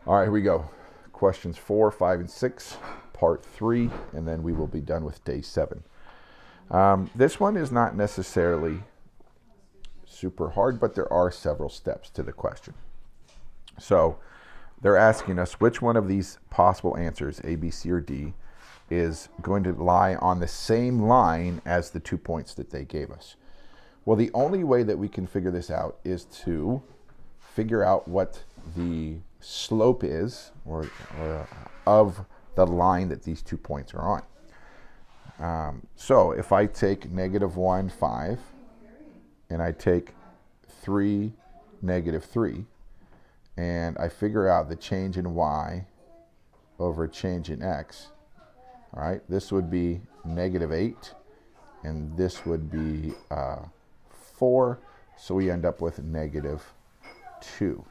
All right, here we go. Questions 4, 5, and 6, part 3, and then we will be done with day 7. This one is not necessarily super hard, but there are several steps to the question. So they're asking us which one of these possible answers, A, B, C, or D, is going to lie on the same line as the 2 points that they gave us. Well, the only way that we can figure this out is to figure out what the slope is or of the line that these 2 points are on. So if I take -1, 5, and I take 3, -3, and I figure out the change in y over change in x, all right, this would be -8, and this would be 4, so we end up with -2.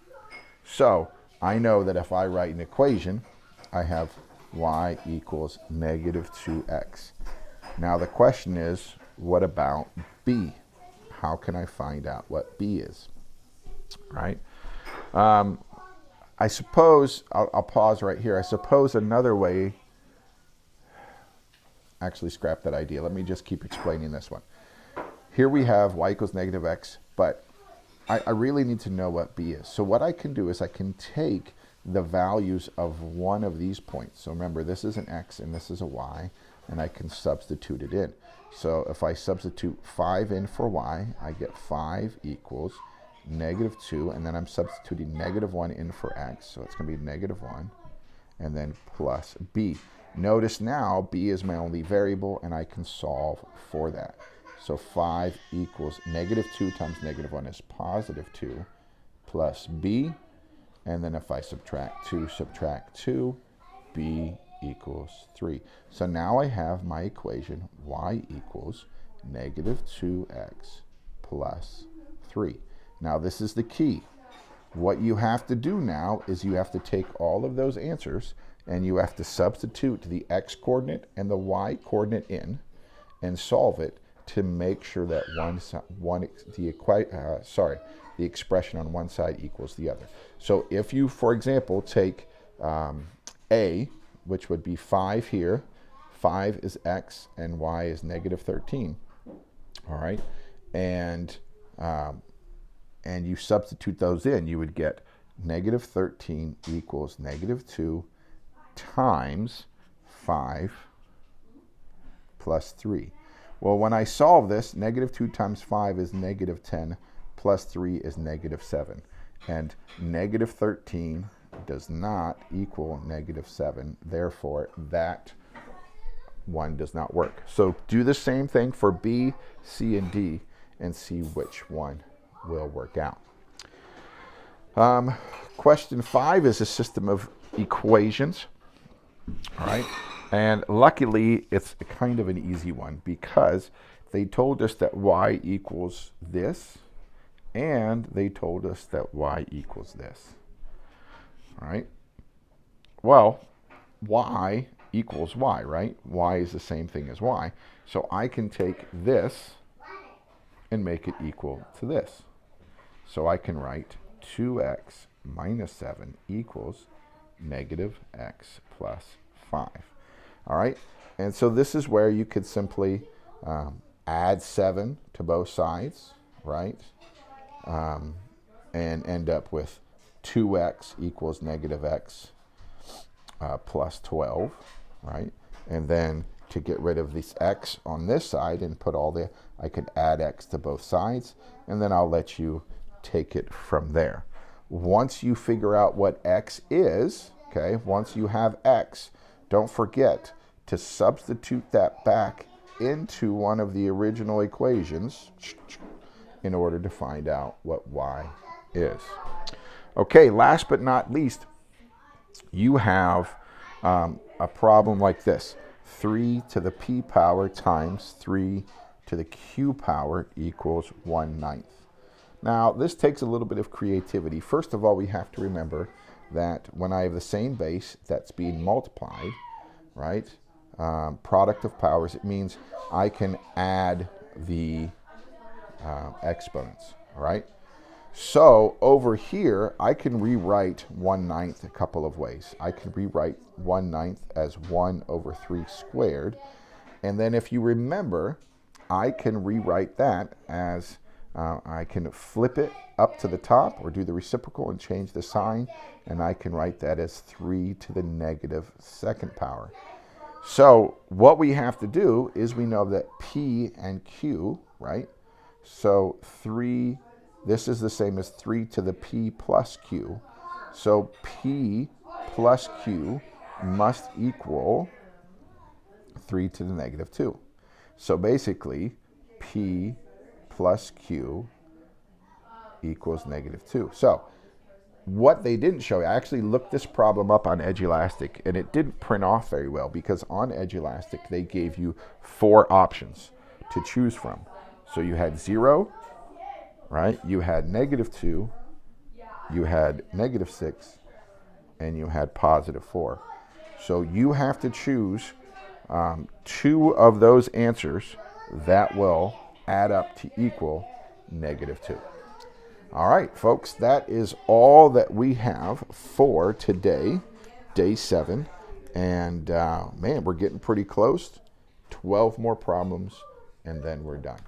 So I know that if I write an equation, I have y equals -2x. Now the question is, what about b? How can I find out what b is? Right? I suppose, I'll pause right here. I suppose another way, actually scrap that idea. Let me just keep explaining this one. Here we have y equals -x, but I really need to know what b is. So what I can do is I can take the values of one of these points. So remember, this is an x and this is a y, and I can substitute it in. So if I substitute 5 in for y, I get 5 equals -2, and then I'm substituting -1 in for x, so it's going to be -1, and then plus b. Notice now b is my only variable, and I can solve for that. So 5 equals -2 times -1 is +2 plus b. And then if I subtract 2, b equals 3. So now I have my equation, y equals -2x plus 3. Now this is the key. What you have to do now is you have to take all of those answers and you have to substitute the x coordinate and the y coordinate in and solve it to make sure that the expression on one side equals the other. So if you, for example, take a, which would be 5 here, 5 is x and y is -13, all right, and you substitute those in, you would get -13 equals -2 times 5 plus 3. Well, when I solve this, -2 times 5 is -10, plus 3 is -7. And -13 does not equal -7. Therefore, that one does not work. So do the same thing for B, C, and D and see which one will work out. Question 5 is a system of equations. All right. And luckily, it's kind of an easy one because they told us that y equals this, and they told us that y equals this. All right. Well, y equals y, right? Y is the same thing as y. So I can take this and make it equal to this. So I can write 2x minus 7 equals -x plus 5. All right, and so this is where you could simply add 7 to both sides, right? And end up with 2x equals -x plus 12, right? And then to get rid of this x on this side and put I could add x to both sides, and then I'll let you take it from there. Once you figure out what x is, okay, once you have x, don't forget to substitute that back into one of the original equations in order to find out what y is. Okay, last but not least, you have a problem like this. 3 to the p power times 3 to the q power equals 1/9. Now, this takes a little bit of creativity. First of all, we have to remember that when I have the same base that's being multiplied, right, product of powers, it means I can add the exponents, all right? So over here, I can rewrite 1/9 a couple of ways. I can rewrite 1/9 as 1 over 3 squared. And then if you remember, I can rewrite that as, I can flip it up to the top or do the reciprocal and change the sign. And I can write that as 3 to the negative second power. So what we have to do is we know that P and Q, right? So 3, this is the same as 3 to the P plus Q. So P plus Q must equal 3 to the negative 2. So basically, P plus Q equals negative 2. So what they didn't show you, I actually looked this problem up on Edulastic, and it didn't print off very well because on Edulastic, they gave you 4 options to choose from. So you had 0, right? You had negative 2, you had negative 6, and you had positive 4. So you have to choose 2 of those answers that will add up to equal negative 2. All right, folks, that is all that we have for today, day 7. And man, we're getting pretty close. 12 more problems, and then we're done.